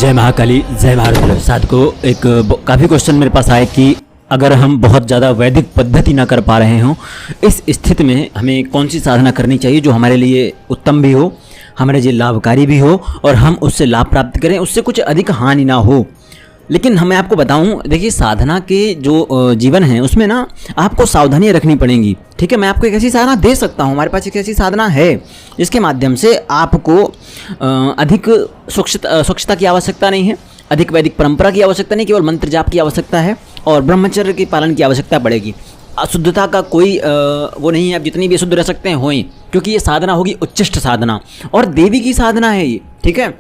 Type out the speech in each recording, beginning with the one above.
जय महाकाली, जय भारत। साधकों, एक काफ़ी क्वेश्चन मेरे पास आए कि अगर हम बहुत ज़्यादा वैदिक पद्धति ना कर पा रहे हों, इस स्थिति में हमें कौन सी साधना करनी चाहिए जो हमारे लिए उत्तम भी हो, हमारे लिए लाभकारी भी हो और हम उससे लाभ प्राप्त करें, उससे कुछ अधिक हानि ना हो। लेकिन मैं आपको बताऊं, देखिए साधना के जो जीवन है उसमें ना आपको सावधानियां रखनी पड़ेंगी। ठीक है, मैं आपको एक ऐसी साधना दे सकता हूं, हमारे पास एक ऐसी साधना है जिसके माध्यम से आपको अधिक स्वच्छता की आवश्यकता नहीं है, अधिक वैदिक परंपरा की आवश्यकता नहीं, केवल मंत्र जाप की आवश्यकता है और ब्रह्मचर्य के पालन की आवश्यकता पड़ेगी। अशुद्धता का कोई वो नहीं है, आप जितनी भी अशुद्ध रह सकते हैं होएं, क्योंकि ये साधना होगी उच्चिष्ट साधना और देवी की साधना है ये। ठीक है,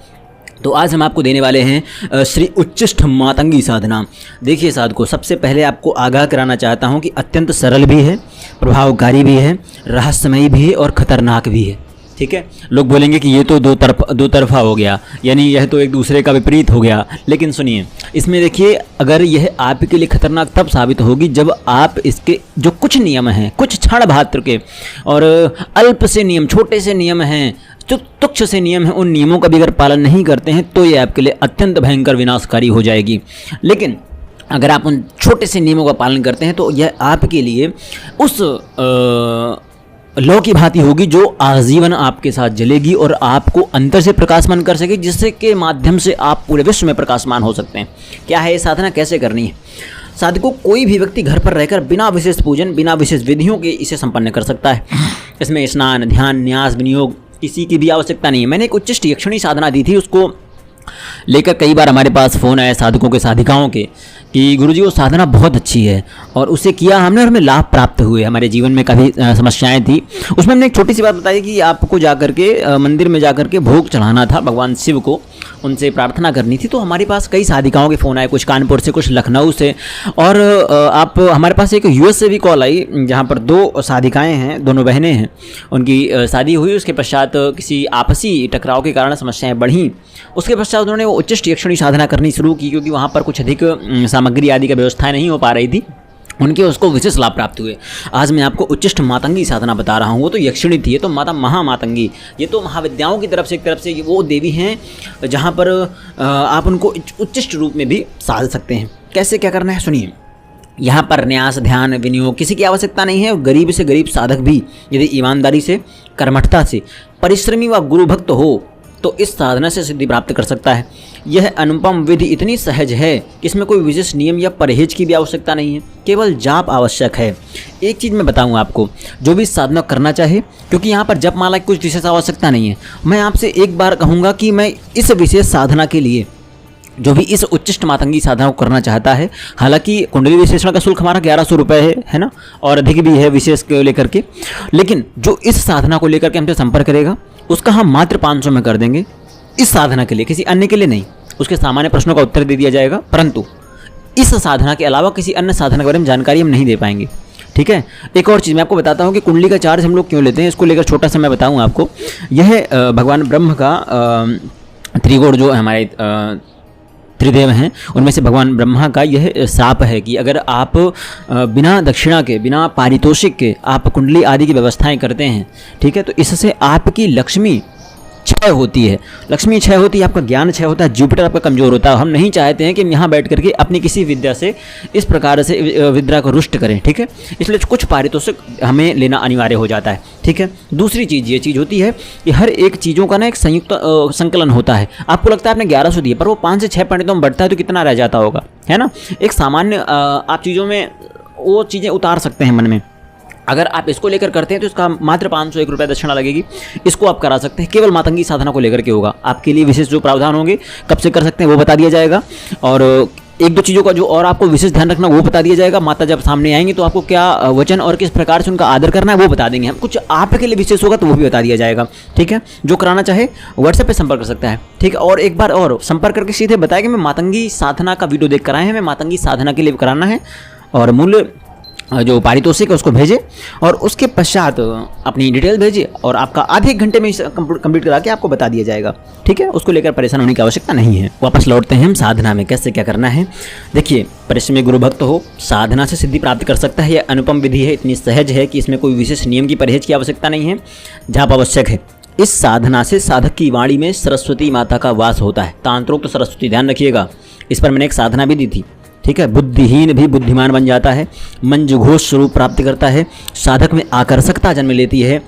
तो आज हम आपको देने वाले हैं श्री उच्चिष्ट मातंगी साधना। देखिए साधकों, सबसे पहले आपको आगाह कराना चाहता हूं कि अत्यंत सरल भी है, प्रभावकारी भी है, रहस्यमयी भी है और ख़तरनाक भी है। ठीक है, लोग बोलेंगे कि ये तो दो तरफा हो गया, यानी यह तो एक दूसरे का विपरीत हो गया। लेकिन सुनिए, इसमें देखिए, अगर यह आपके लिए खतरनाक तब साबित होगी जब आप इसके जो कुछ नियम हैं, कुछ क्षण भात्र के और अल्प से नियम, छोटे से नियम हैं, जो तुच्छ से नियम हैं, उन नियमों का भी अगर पालन नहीं करते हैं तो ये आपके लिए अत्यंत भयंकर विनाशकारी हो जाएगी। लेकिन अगर आप उन छोटे से नियमों का पालन करते हैं तो यह आपके लिए उस लौ की भांति होगी जो आजीवन आपके साथ जलेगी और आपको अंतर से प्रकाशमान कर सकेगी, जिससे के माध्यम से आप पूरे विश्व में प्रकाशमान हो सकते हैं। क्या है ये साधना, कैसे करनी है? साधकों, कोई भी व्यक्ति घर पर रहकर बिना विशेष पूजन, बिना विशेष विधियों के इसे संपन्न कर सकता है। इसमें स्नान, ध्यान, न्यास, विनियोग किसी की भी आवश्यकता नहीं है। मैंने एक उच्चिष्ट यक्षिणी साधना दी थी, उसको लेकर कई बार हमारे पास फ़ोन आए साधकों के, साधिकाओं के, कि गुरुजी वो साधना बहुत अच्छी है और उसे किया हमने और हमें लाभ प्राप्त हुए। हमारे जीवन में काफ़ी समस्याएं थी, उसमें हमने एक छोटी सी बात बताई कि आपको जाकर के मंदिर में जाकर के भोग चढ़ाना था भगवान शिव को, उनसे प्रार्थना करनी थी। तो हमारे पास कई साधिकाओं के फ़ोन आए, कुछ कानपुर से, कुछ लखनऊ से और आप हमारे पास एक यूएस से भी कॉल आई, जहाँ पर दो साधिकाएँ हैं, दोनों बहनें हैं, उनकी शादी हुई। उसके पश्चात किसी आपसी टकराव के कारण समस्याएँ बढ़ीं। उसके पश्चात उन्होंने वो उच्चिष्ट यक्षिणी साधना करनी शुरू की, क्योंकि वहाँ पर कुछ अधिक सामग्री आदि का व्यवस्था नहीं हो पा रही थी, उनके उसको विशेष लाभ प्राप्त हुए। आज मैं आपको उच्चिष्ट मातंगी साधना बता रहा हूँ। वो तो यक्षिणी थी, ये तो माता महामातंगी, ये तो महाविद्याओं की तरफ से एक तरफ से वो देवी हैं जहाँ पर आप उनको उच्चिष्ट रूप में भी साध सकते हैं। कैसे क्या करना है सुनिए। यहाँ पर न्यास, ध्यान, विनियोग किसी की आवश्यकता नहीं है। गरीब से गरीब साधक भी यदि ईमानदारी से, कर्मठता से, परिश्रमी व गुरु भक्त हो तो इस साधना से सिद्धि प्राप्त कर सकता है। यह अनुपम विधि इतनी सहज है कि इसमें कोई विशेष नियम या परहेज की भी आवश्यकता नहीं है, केवल जाप आवश्यक है। एक चीज़ मैं बताऊं आपको, जो भी साधना करना चाहे, क्योंकि यहाँ पर जप माला की कुछ विशेष आवश्यकता नहीं है, मैं आपसे एक बार कहूँगा कि मैं इस विशेष साधना के लिए जो भी इस उच्चिष्ट मातंगी साधना को करना चाहता है, हालांकि कुंडली विश्लेषण का शुल्क हमारा 1100 रुपये है ना, और अधिक भी है विशेष को लेकर के, लेकिन जो इस साधना को लेकर के हमसे संपर्क करेगा उसका हम मात्र 500 में कर देंगे। इस साधना के लिए, किसी अन्य के लिए नहीं। उसके सामान्य प्रश्नों का उत्तर दे दिया जाएगा, परंतु इस साधना के अलावा किसी अन्य साधना के बारे में जानकारी हम नहीं दे पाएंगे। ठीक है, एक और चीज़ मैं आपको बताता हूँ कि कुंडली का चार्ज हम लोग क्यों लेते हैं, इसको लेकर छोटा सा मैं बताऊँ आपको। यह भगवान ब्रह्म का त्रिगुण जो हमारे त्रिदेव हैं, उनमें से भगवान ब्रह्मा का यह शाप है कि अगर आप बिना दक्षिणा के, बिना पारितोषिक के आप कुंडली आदि की व्यवस्थाएं करते हैं, ठीक है, तो इससे आपकी लक्ष्मी क्षय होती है। लक्ष्मी क्षय होती है, आपका ज्ञान क्षय होता है, जुपिटर आपका कमज़ोर होता है। हम नहीं चाहते हैं कि हम यहाँ बैठ करके अपनी किसी विद्या से इस प्रकार से विद्या को रुष्ट करें। ठीक है, इसलिए कुछ पारितोषिक हमें लेना अनिवार्य हो जाता है। ठीक है, दूसरी चीज़ ये चीज़ होती है कि हर एक चीज़ों का ना एक संयुक्त संकलन होता है। आपको लगता है आपने 1100 दिए, पर वो 5 से 6 पंडितों में बढ़ता है तो कितना रह जाता होगा, है ना। एक सामान्य आप चीज़ों में वो चीज़ें उतार सकते हैं मन में। अगर आप इसको लेकर करते हैं तो इसका मात्र 501 रुपये दक्षिणा लगेगी। इसको आप करा सकते हैं, केवल मातंगी साधना को लेकर के होगा। आपके लिए विशेष जो प्रावधान होंगे, कब से कर सकते हैं वो बता दिया जाएगा, और एक दो चीज़ों का जो और आपको विशेष ध्यान रखना वो बता दिया जाएगा। माता जब सामने आएंगे तो आपको क्या वचन और किस प्रकार से उनका आदर करना है वो बता देंगे हम। कुछ आपके लिए विशेष होगा तो वो भी बता दिया जाएगा। ठीक है, जो कराना चाहे व्हाट्सएप पे संपर्क कर सकता है। ठीक है, और एक बार और संपर्क करके सीधे बताया कि मैं मातंगी साधना का वीडियो देख कर आए हैं, हमें मातंगी साधना के लिए कराना है, और मूल्य जो पारितोषिक है उसको भेजे और उसके पश्चात अपनी डिटेल भेजे और आपका आधे एक घंटे में कंप्लीट करा के आपको बता दिया जाएगा। ठीक है, उसको लेकर परेशान होने की आवश्यकता नहीं है। वापस लौटते हैं हम साधना में, कैसे क्या करना है। देखिए, परिश्रमी गुरु भक्त हो साधना से सिद्धि प्राप्त कर सकता है। यह अनुपम विधि है, इतनी सहज है कि इसमें कोई विशेष नियम की परहेज की आवश्यकता नहीं है। जाप आवश्यक है। इस साधना से साधक की वाणी में सरस्वती माता का वास होता है। तांत्रोक्त सरस्वती, ध्यान रखिएगा, इस पर मैंने एक साधना भी दी थी, ठीक है। बुद्धिहीन भी बुद्धिमान बन जाता है, मंजघोष स्वरूप प्राप्त करता है, साधक में आकर्षकता जन्म लेती है,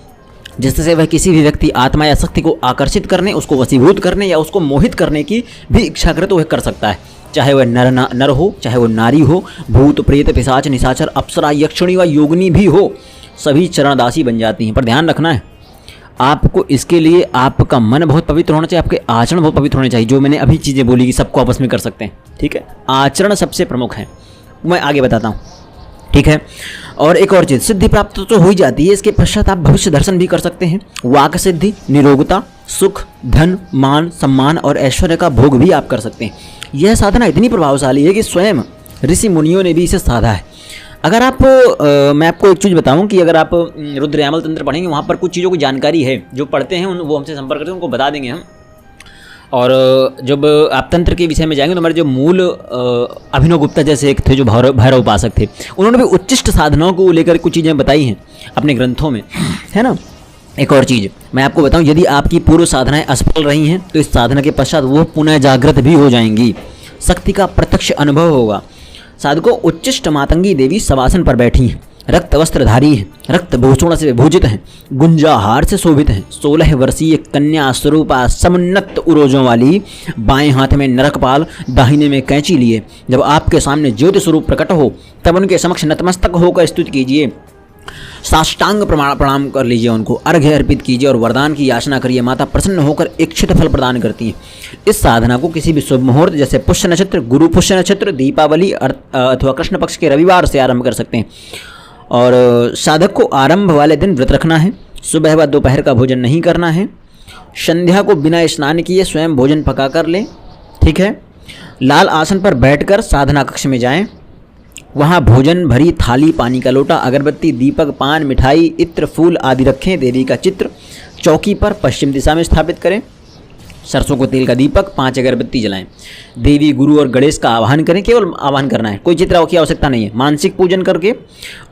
जिससे वह किसी भी व्यक्ति आत्मा या शक्ति को आकर्षित करने, उसको वशीभूत करने या उसको मोहित करने की भी इच्छा करे तो वह कर सकता है, चाहे वह नर हो, चाहे वह नारी हो, भूत प्रेत पिशाच निशाचर अप्सरा यक्षिणी व योगिनी भी हो, सभी चरणदासी बन जाती हैं। पर ध्यान रखना है, आपको इसके लिए आपका मन बहुत पवित्र होना चाहिए, आपके आचरण बहुत पवित्र होने चाहिए। जो मैंने अभी चीज़ें बोली कि सबको आपस में कर सकते हैं, ठीक है, आचरण सबसे प्रमुख है, मैं आगे बताता हूँ, ठीक है। और एक और चीज़, सिद्धि प्राप्त तो हो ही जाती है, इसके पश्चात आप भविष्य दर्शन भी कर सकते हैं। वाक सिद्धि, निरोगता, सुख, धन, मान, सम्मान और ऐश्वर्य का भोग भी आप कर सकते हैं। यह साधना इतनी प्रभावशाली है कि स्वयं ऋषि मुनियों ने भी इसे साधा है। अगर आप मैं आपको एक चीज़ बताऊं कि अगर आप रुद्रयामल तंत्र पढ़ेंगे, वहाँ पर कुछ चीज़ों की जानकारी है, जो पढ़ते हैं वो हमसे संपर्क करते हैं, उनको बता देंगे हम। और जब आप तंत्र के विषय में जाएंगे तो हमारे जो मूल अभिनव गुप्ता जैसे एक थे जो भैरव उपासक थे, उन्होंने भी उच्चिष्ट साधनाओं को लेकर कुछ चीज़ें बताई हैं अपने ग्रंथों में, है ना। एक और चीज़ मैं आपको बताऊं, यदि आपकी पूर्व साधनाएं असफल रही हैं तो इस साधना के पश्चात वो पुनः जागृत भी हो जाएंगी, शक्ति का प्रत्यक्ष अनुभव होगा। साधकों, उच्चिष्ट मातंगी देवी शवासन पर बैठी हैं, रक्त वस्त्रधारी हैं, रक्त भूषण से विभूषित हैं, गुंजाहार से शोभित हैं, 16 वर्षीय कन्या स्वरूपा समुन्नत उरोजों वाली, बाएं हाथ में नरकपाल, दाहिने में कैंची लिए जब आपके सामने ज्योति स्वरूप प्रकट हो, तब उनके समक्ष नतमस्तक होकर स्तुति कीजिए, साष्टांग प्रणाम कर लीजिए, उनको अर्घ्य अर्पित कीजिए और वरदान की याचना करिए। माता प्रसन्न होकर इच्छित फल प्रदान करती हैं। इस साधना को किसी भी शुभ मुहूर्त जैसे पुष्य नक्षत्र, गुरु पुष्य नक्षत्र, दीपावली अथवा कृष्ण पक्ष के रविवार से आरंभ कर सकते हैं। और साधक को आरंभ वाले दिन व्रत रखना है, सुबह व दोपहर का भोजन नहीं करना है, संध्या को बिना स्नान किए स्वयं भोजन पका कर लें, ठीक है। लाल आसन पर बैठकर साधना कक्ष में जाएं, वहाँ भोजन भरी थाली, पानी का लोटा, अगरबत्ती, दीपक, पान, मिठाई, इत्र, फूल आदि रखें। देवी का चित्र चौकी पर पश्चिम दिशा में स्थापित करें। सरसों को तेल का दीपक, 5 अगरबत्ती जलाएं। देवी, गुरु और गणेश का आवाहन करें, केवल आवाहन करना है, कोई चित्र की आवश्यकता नहीं है। मानसिक पूजन करके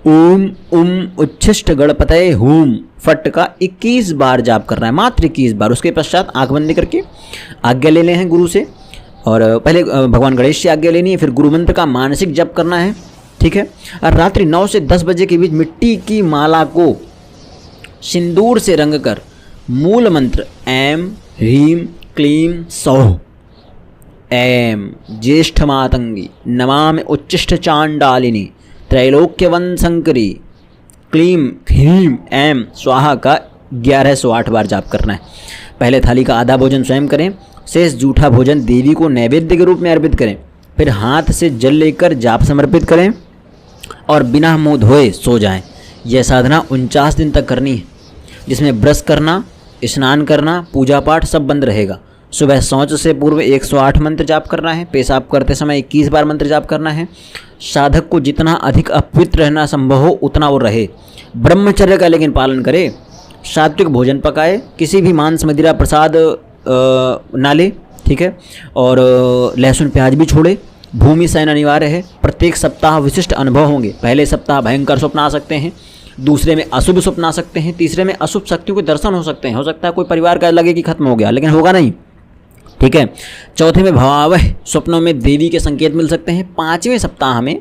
ओम उम उच्छिष्ट गणपतये हूम फट का 21 बार जाप करना है, मात्र 21 बार। उसके पश्चात आँख बंद करके आज्ञा ले लें हैं गुरु से, और पहले भगवान गणेश से आज्ञा लेनी है, फिर गुरु मंत्र का मानसिक जप करना है, ठीक है। और रात्रि 9 से 10 बजे के बीच मिट्टी की माला को सिंदूर से रंग कर मूल मंत्र ऐम ह्रीम क्लीम सौः, ऐम ज्येष्ठ मातंगी, नमामि उच्चिष्ट चांडालिनी, त्रैलोक्यवंशंकरी, क्लीम ह्रीम ऐम स्वाहा का 1108 बार जाप करना है। पहले थाली का आधा भोजन स्वयं करें, शेष जूठा भोजन देवी को नैवेद्य के रूप में अर्पित करें। फिर हाथ से जल लेकर जाप समर्पित करें और बिना मुंह धोए सो जाएं। यह साधना 49 दिन तक करनी है, जिसमें ब्रश करना, स्नान करना, पूजा पाठ सब बंद रहेगा। सुबह शौच से पूर्व 108 मंत्र जाप करना है। पेशाब करते समय 21 बार मंत्र जाप करना है। साधक को जितना अधिक अपवित्र रहना संभव हो उतना वो रहे। ब्रह्मचर्य का लेकिन पालन करे। सात्विक भोजन पकाए, किसी भी मांस मदिरा प्रसाद ना ले, ठीक है। और लहसुन प्याज भी छोड़े। भूमि शयन अनिवार्य है। प्रत्येक सप्ताह विशिष्ट अनुभव होंगे। पहले सप्ताह भयंकर स्वप्न आ सकते हैं, दूसरे में अशुभ स्वप्न आ सकते हैं, तीसरे में अशुभ शक्तियों के दर्शन हो सकते हैं। हो सकता है कोई परिवार का लगे कि खत्म हो गया, लेकिन होगा नहीं, ठीक है। चौथे में भयावह स्वप्नों में देवी के संकेत मिल सकते हैं। 5वें सप्ताह में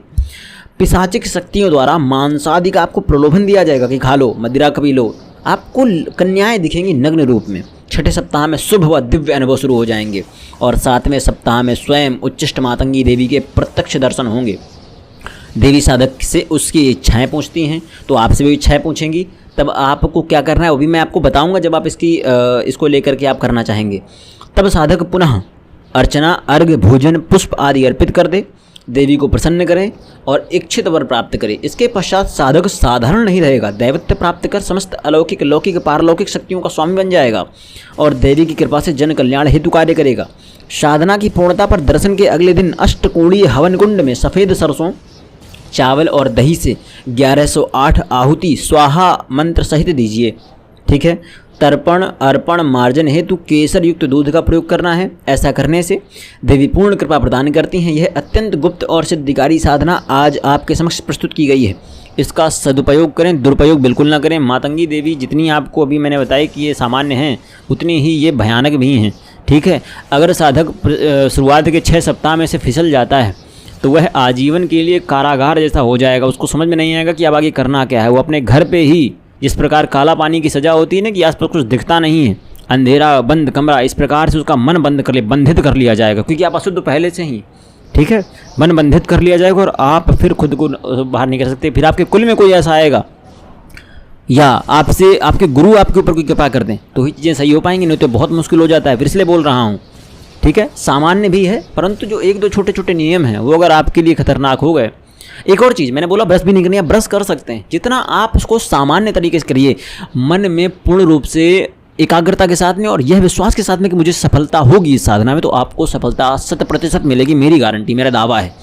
पिशाचिक शक्तियों द्वारा मांसादि का आपको प्रलोभन दिया जाएगा कि खा लो, मदिरा कभी लो। आपको कन्याएं दिखेंगी नग्न रूप में। 6ठे सप्ताह में शुभ व दिव्य अनुभव शुरू हो जाएंगे और 7वें सप्ताह में स्वयं उच्चिष्ट मातंगी देवी के प्रत्यक्ष दर्शन होंगे। देवी साधक से उसकी इच्छाएं पूछती हैं, तो आपसे भी इच्छाएं पूछेंगी। तब आपको क्या करना है वो भी मैं आपको बताऊंगा जब आप इसको लेकर के आप करना चाहेंगे। तब साधक पुनः अर्चना, अर्घ्य, भोजन, पुष्प आदि अर्पित कर दे, देवी को प्रसन्न करे और इच्छित वर प्राप्त करे। इसके पश्चात साधक साधारण नहीं रहेगा, दैवत्व प्राप्त कर समस्त अलौकिक, लौकिक, पारलौकिक शक्तियों का स्वामी बन जाएगा और देवी की कृपा से जन कल्याण हेतु कार्य करेगा। साधना की पूर्णता पर दर्शन के अगले दिन अष्टकोणीय हवन कुंड में सफ़ेद सरसों, चावल और दही से 1108 आहुति स्वाहा मंत्र सहित दीजिए, ठीक है। तर्पण, अर्पण, मार्जन हेतु केसर युक्त दूध का प्रयोग करना है। ऐसा करने से देवी पूर्ण कृपा प्रदान करती हैं। यह अत्यंत गुप्त और सिद्धिकारी साधना आज आपके समक्ष प्रस्तुत की गई है। इसका सदुपयोग करें, दुरुपयोग बिल्कुल ना करें। मातंगी देवी जितनी आपको अभी मैंने बताया कि ये सामान्य हैं, उतनी ही ये भयानक भी हैं, ठीक है। अगर साधक शुरुआत के 6 सप्ताह में से फिसल जाता है तो वह आजीवन के लिए कारागार जैसा हो जाएगा। उसको समझ में नहीं आएगा कि अब आगे करना क्या है। वो अपने घर पे ही, जिस प्रकार काला पानी की सज़ा होती है ना कि आसपास कुछ दिखता नहीं है, अंधेरा बंद कमरा, इस प्रकार से उसका मन बंधित कर लिया जाएगा, क्योंकि आप अशुद्ध पहले से ही, ठीक है। मन बंधित कर लिया जाएगा और आप फिर खुद को बाहर नहीं कर सकते। फिर आपके कुल में कोई ऐसा आएगा या आपसे आपके गुरु आपके ऊपर कोई कृपा कर दें तो ही चीज़ें सही हो पाएंगी, नहीं तो बहुत मुश्किल हो जाता है। फिर इसलिए बोल रहा हूँ, ठीक है। सामान्य भी है, परंतु जो 1-2 छोटे छोटे नियम हैं वो अगर आपके लिए खतरनाक हो गए। एक और चीज़ मैंने बोला, ब्रश भी नहीं करनी है, ब्रश कर सकते हैं, जितना आप उसको सामान्य तरीके से करिए, मन में पूर्ण रूप से एकाग्रता के साथ में और यह विश्वास के साथ में कि मुझे सफलता होगी इस साधना में, तो आपको सफलता 100% मिलेगी, मेरी गारंटी, मेरा दावा है।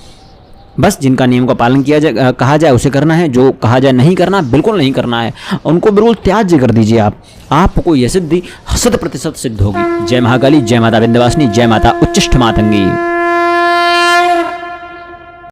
बस जिनका नियम का पालन किया जाए, कहा जाए उसे करना है, जो कहा जाए नहीं करना, बिल्कुल नहीं करना है, उनको बिल्कुल त्याज्य कर दीजिए। आपको यह सिद्धि 100% सिद्ध होगी। जय महाकाली, जय माता विंध्यवासिनी, जय माता उच्चिष्ठ मातंगी।